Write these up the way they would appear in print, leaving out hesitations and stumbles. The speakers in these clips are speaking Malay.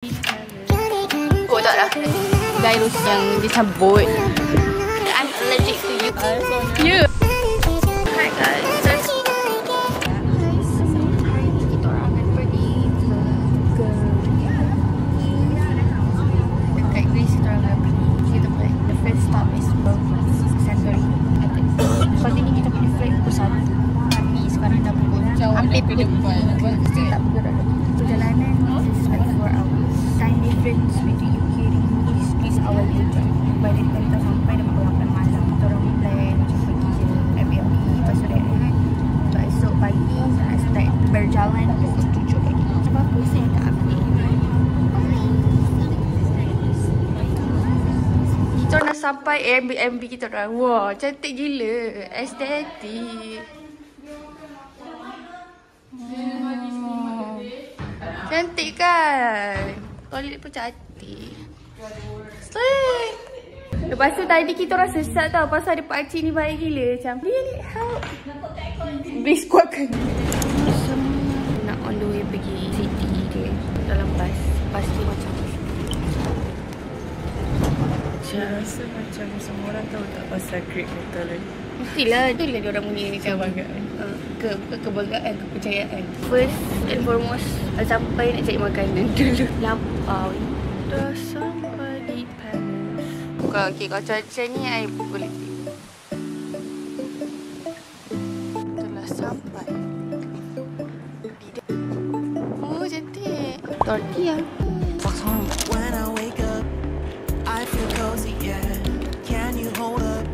Oh tak lah. Gyros yang dicabut. I'm allergic to you. Yeah. Hi guys. Kita orang akan pergi ke dekat Greece. Kita orang akan pergi ke tempat. The first stop is Santorini. Lepas ini kita punya flight pukul 1. Tapi sekarang dah pukul hampir pukul 2. Still tak bergerak. Perjalanan is like 4 hours. Time difference between UK dan Greece is awal hujan. By the time kita sampai dah pukul 8 malam. Kita orang plan macam pergi je Airbnb. Lepas tu rehat. Untuk esok pagi saya start berjalan pukul 7 pagi. Sebab apa saya tak update. Kita dah sampai Airbnb kita orang. Wah, cantik gila. Estetik. Cantik kan? Toilet pun cantik. Sling. Lepas tu tadi kita orang sesat tau. Pasal ada pakcik ni baik gila. Macam, do you need help? Please kuatkan. Nak on the way pergi city dia. Dalam bas. Pasti macam Saya rasa macam semua orang tahu tak pasal Great Metal ni. mestilah. Itulah dia orang punya Kebanggaan. Kebanggaan, kepercayaan. First and foremost, sampai nak cari makanan dulu. Lapar. Dah sampai di Paris. Okay, kalau cuaca ni, I boleh tidur. Telah sampai. Oh, cantik. Tortilla. Kosong. When I wake up, I feel cozy, yeah. Can you hold up?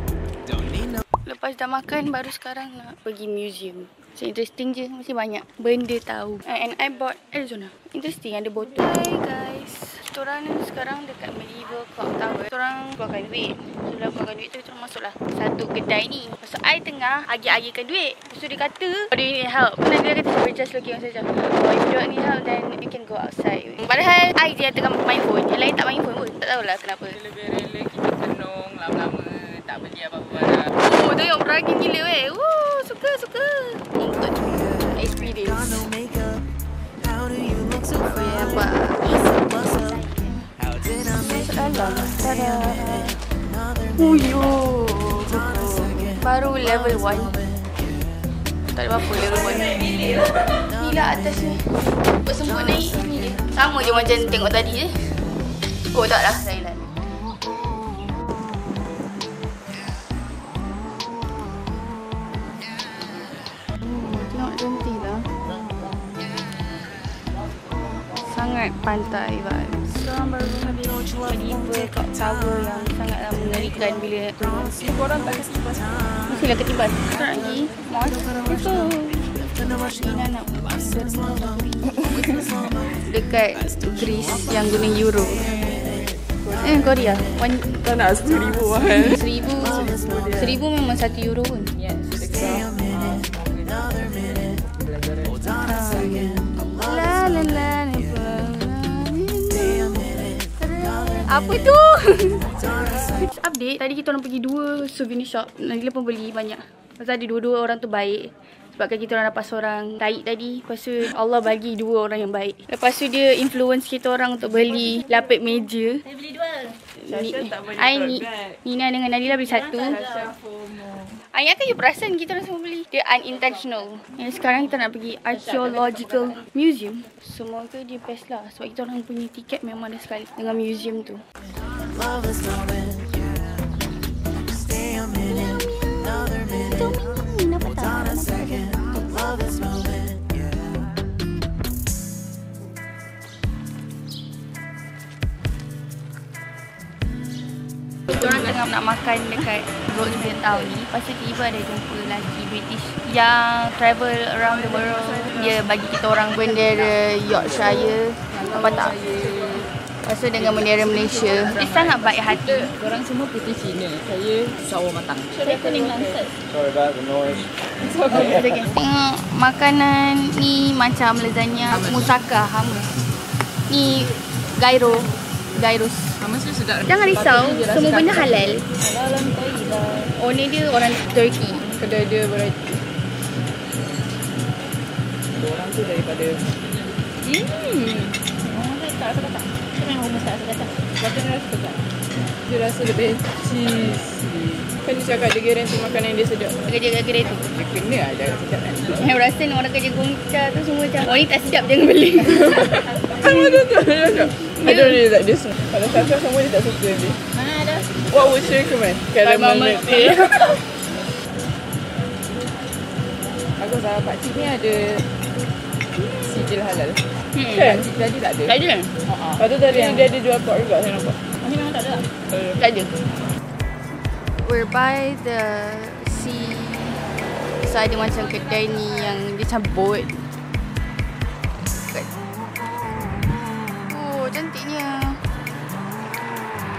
Don't need no. Lepas dah makan, baru sekarang nak pergi museum. So, interesting je. Masih banyak benda tahu. And I bought Arizona. Interesting, ada botol. Hi guys. Kita orang ni sekarang dekat Medieval Clock Tower. Kita orang keluarkan duit. Sebelum keluarkan duit tu, kita orang masuklah satu kedai ni. Lepas tu, I tengah agih-agihkan duit. Lepas tu, dia kata, do you need help? Kemudian dia kata, we're just looking. Saya cakap, oh, if you don't need help, then you can go outside. Padahal, I je yang tengah main phone. Yang lain tak main phone pun. Tak tahulah kenapa. Lebih rela kita tenung lama-lama. Tak beli apa-apa barang. Oh, tengok beragam gila weh. Woo, suka. Ikut experience. No makeup. How do you look so Oh ya, fine? Pak. What's up? How did I make you Dalam. Tada. another Uyo. Baru level 1. Tak ada apa-apa level 1. Ni lah atas ni. Semput naik ni dia. Sama je macam tengok tadi je. Oh tak lah, lain lah. Tengok cantik lah. Sangat pantai vibes. Sekarang baru habis Medieval Clock Tower yang sangatlah mengerikan bila nak turun. Korang tak kasi pas. Mestilah ketibas. Sekarang lagi Mos. Ina nak dekat Greece yang guna euro. Korea. Tak nak 10,000 mahal. 1,000 memang 1 euro pun. Yes, dekat. La la la. Apa tu? Update. Tadi kita orang pergi 2 souvenir shop. Nabila pun beli banyak. Pasal ada dua-dua orang tu baik. Sebabkan kita orang dapat seorang taik tadi. Lepas tu Allah bagi 2 orang yang baik. Lepas tu dia influence kita orang untuk beli lapik meja. Saya beli 2. Tak boleh Nina dengan Nadila beli 1. FOMO. Ayat kan you perasan kita orang semua beli. Dia unintentional. Yang sekarang kita nak pergi Archaeological Museum. Semoga dia best lah. Sebab kita orang punya tiket memang ada sekali dengan museum tu. love is moment, yeah. Stay a minute, another minute. Hold on a second. Love is moment, yeah. Kita orang tengah nak makan dekat Roosevelt Town ni. Lepas tu tiba ada jumpa lelaki British yang travel around the world. Dia bagi kita orang bendera Yorkshire. Nampak tak? Lepas tu dengan bendera Malaysia. Dia sangat baik hati. Korang semua putih Cina. Saya sawo matang. Saya kuning langsat. Sorry about the noise. Tengok makanan ni macam lasagna moussaka hummus. Ni gyros. Hummus tu sedap. Jangan risau, semua benda halal. Dalam Thailand. Owner dia orang Turki. Kedai dia variety. Orang tu daripada Oh, tak. memang hummus tak rasa kacang. Macam mana rasa tak? Dia rasa lebih cheesy. Kan dia cakap dia guarantee makanan dia sedap. Kerja kat kedai tu. Dia kena lah cakap sedap kan. Yang rasa ni orang kerja Gongcha tu semua macam, oh ni tak sedap, jangan beli. Macam tu. I don't really like this one. Kalau Sasha semua dia tak suka dia. Mana ada? What would you recommend? Caramel milk tea. Aku rasa pakcik ni ada sijil halal. Kan? Pakcik tadi tak ada. Tak ada. Lepas tu tadi dia ada jual pork juga saya nampak. Ini memang tak ada tak? Tak ada. We're by the sea. So ada macam kedai ni yang dia macam boat. Oh, cantiknya.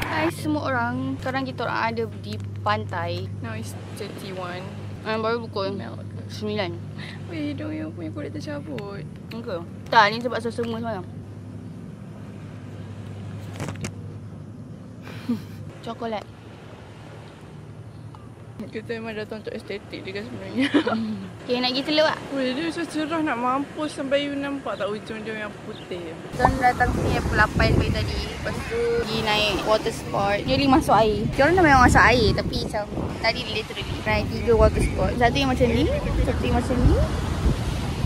Hai semua orang. Sekarang kita orang ada di pantai. Now it's 31. Baru pukul 9. Weh, hidung yang punya kulit tercabut. Okay. Tak, ni sebab semua semalam. Coklat. Kita memang datang untuk estetik dia kan sebenarnya. Okay, nak pergi teluk tak? Weh, dia macam cerah nak mampus sampai you nampak tak ujung dia yang putih. Kita datang sini pukul 8 pagi tadi. Lepas tu pergi naik water sport. Nearly masuk air. Kita orang dah memang masuk air tapi macam tadi literally naik 3 water sport. Satu yang macam ni, satu yang macam ni,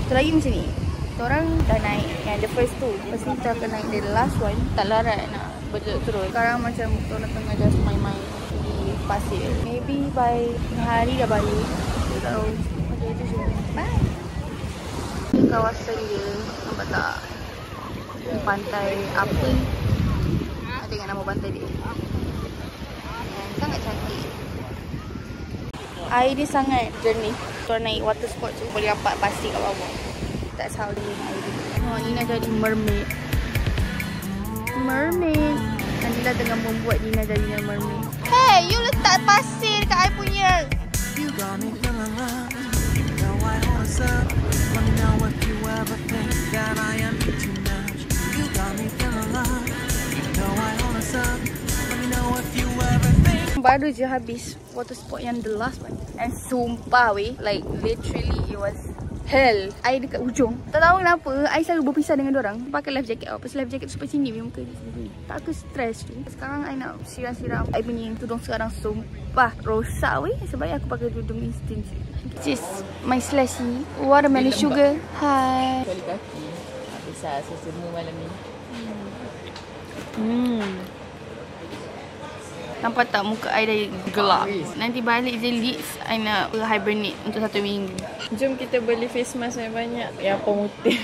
satu lagi macam ni. Kita orang dah naik yang the first tu. Lepas ni kita akan naik the last one. Tak larat nak berjut terus. Sekarang macam kita orang tengah just main-main di pasir. Maybe by hari dah balik. Kita tahu. Okay, itu je. Bye. Ini kawasan dia. Nampak tak? Pantai apa ni? Tengok nama pantai dia. Sangat cantik. Air dia sangat jernih. Kita naik water sport tu boleh nampak pasir kat bawah. That's how dia air dia. Oh, Nina jadi mermaid. Mermaid. Nabila tengah membuat Nina jadi mermaid. Hey, you letak pasir kat I punya. You got me feeling love. You know I always up. Let me know if you ever think that I am too much. You got me feeling love. You know I always up. Let me know if you ever think. Baru je habis water sport yang the last one. And sumpah weh, like literally it was hell. Air dekat ujung. Tak tahu kenapa I selalu berpisah dengan diorang. Pakai life jacket. Lepas life jacket tu sampai sini punya muka ni. Tak ke stress tu. Sekarang I nak siram-siram I punya tudung sekarang. Sumpah rosak weh. Sebab aku pakai tudung instant. This is my slushy watermelon sugar. Hai. Kali kaki. Bisa sesama malam ni. Nampak tak muka I dah gelap. Nanti balik je Leeds I nak hibernate untuk 1 minggu. Jom kita beli face mask yang banyak. Yang pemutih.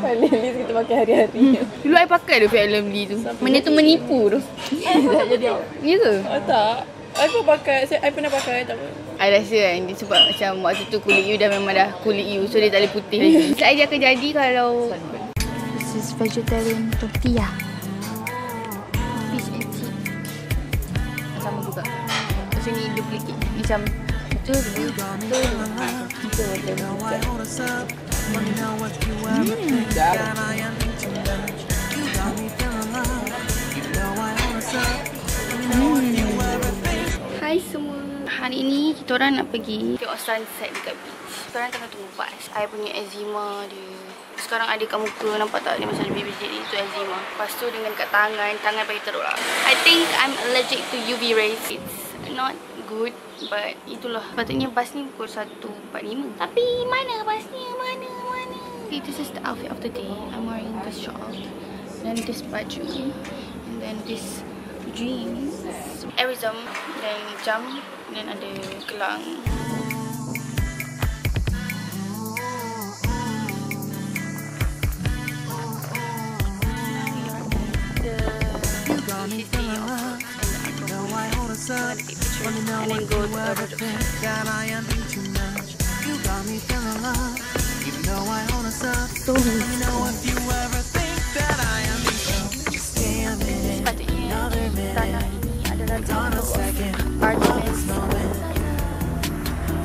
Balik Liz kita pakai hari-hari. Dulu I pakai tu Fair Lovely tu. Benda tu menipu tu. Tak jadi. Ya ke? Oh tak. Aku pakai. I pernah pakai tak apa. I rasa kan dia sebab macam waktu tu kulit you dah memang dah kulit you. So dia tak boleh putih lagi. Saya dia akan jadi kalau this is vegetarian tortilla. Fish and chips. Sama juga. Macam ni duplicate. Macam betul. Hai semua. Hari ni kita orang nak pergi tengok sunset dekat beach. Kita orang tengah tunggu bas. I punya eczema dia. Sekarang ada kat muka, nampak tak? Dia macam lebih biji ni, tu eczema. Lepas tu dengan kat tangan bagi teruk lah. I think I'm allergic to UV rays. It's not good, but itulah. Patutnya bas ni pukul 1.45. Tapi mana basnya? Mana? Okay, this is the outfit of the day. I'm wearing this shawl. Then this baju. And then this jeans. Airism. Then jam. Then ada gelang. And then go to that I am too much. You got me feeling love. You know I own us up. so Let me know if you ever think that I am just stay a minute. sepatutnya Another tanah minute. ini adalah On a tanah second. argument.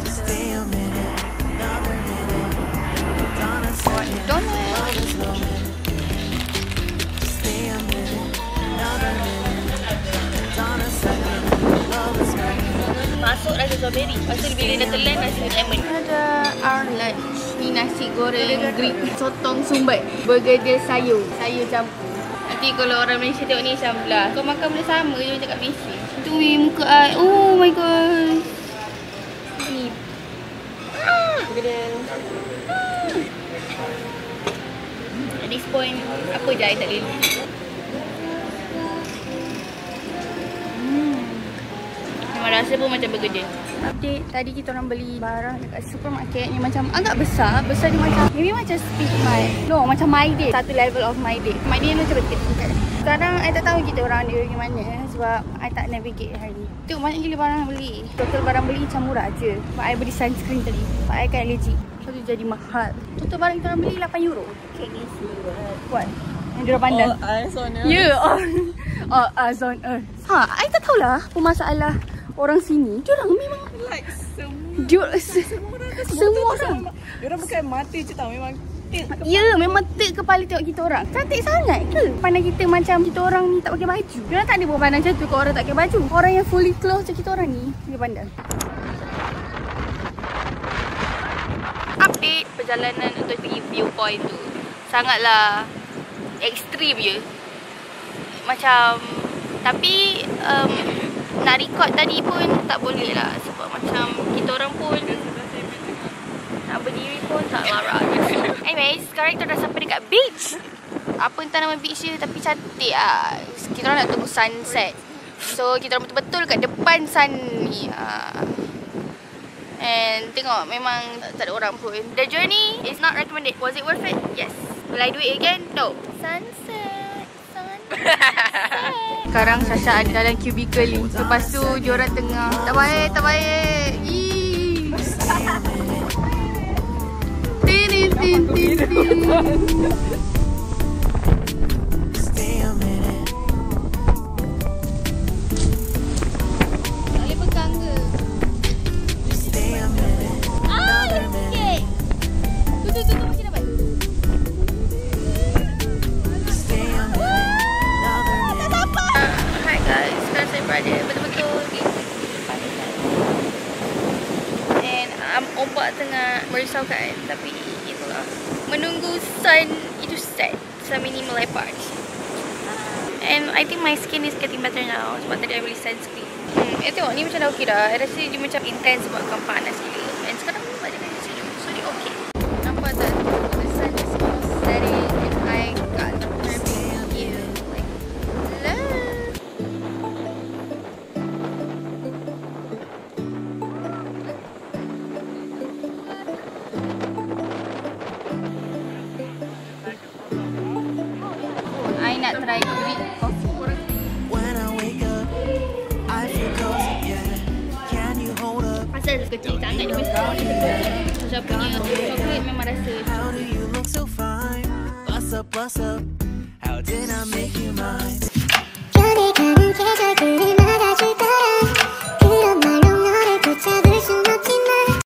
Just stay a minute. Another minute. On a second. Don't know. Just stay a minute. Another minute. On a second. Love is burning. Masuk rasa strawberry. Lepas tu bila dah telan rasa lemon. Ada our lunch. Ni nasi goreng Greek. Sotong sumbat. Bergedil sayur. Sayur campur. Nanti kalau orang Malaysia tengok ni macam lah, kau makan benda sama je macam kat Malaysia. Tu muka I. Oh my god. Ni. At this point, apa je I tak boleh. Memang rasa pun macam burger je. Update, tadi kita orang beli barang dekat supermarket ni macam agak besar. Besar dia macam, maybe macam Speed My. No, macam My Day. Satu level of My Day. My Day ni macam betul. Sekarang I tak tahu kita orang dia pergi mana sebab I tak navigate hari ni. Tengok banyak gila barang beli. Total barang beli macam murah je. Sebab I beli sunscreen tadi. Sebab I kan allergic. So tu jadi mahal. Total barang kita orang beli €8. Okay, this what? Yang dia orang pandang. All eyes on earth. Ya, all eyes on earth. I tak tahulah apa masalah orang sini. Diorang memang Like semua orang. Diorang bukan mata je tau, memang Ya, memang tek kepala tengok kita orang. Cantik sangat ke? Pandang kita macam kita orang ni tak pakai baju. Diorang tak ada buat pandang macam tu kalau orang tak pakai baju. Orang yang fully clothed macam kita orang ni, dia pandang. Update perjalanan untuk pergi viewpoint tu sangatlah ekstrim je. Macam, tapi nak record tadi pun tak boleh lah. Sebab macam kita orang pun nak berdiri pun tak marah. Anyway, sekarang kita dah sampai dekat beach. Apa entah nama beach dia, tapi cantik lah. Kita orang nak tunggu sunset. So, kita orang betul-betul kat depan sun ni. And tengok, memang tak ada orang pun. The journey is not recommended. Was it worth it? Yes. Will I do it again? No. Sunset. Sekarang Sasha ada dalam cubicle ni. Lepas tu diorang tengah tak baik, tak baik. Stay a minute. Tak boleh pegang ke? Stay a minute. Another minute. Tu macam dapat. Stay a minute. Another minute. Hi guys, sekarang saya berada betul-betul di pantai. And ombak tengah merisaukan, tapi itulah, menunggu sun itu set sambil ni melepak di sini. And I think my skin is getting better now sebab tadi I beli sunscreen. Tengok ni macam dah okey dah. I rasa dia macam intense sebab kan panas gila. And sekarang ada kat sini, so dia okey. Nampak tak? The sun is almost setting and I got the perfect view. Like, love. I nak try Greek coffee. When I wake up, I feel cozy, yeah. Can you hold up? Asal kecil sangat dia punya spoon. Macam punya coklat memang rasa. How do you look so fine? Bust up, bust up. How did I make you mine?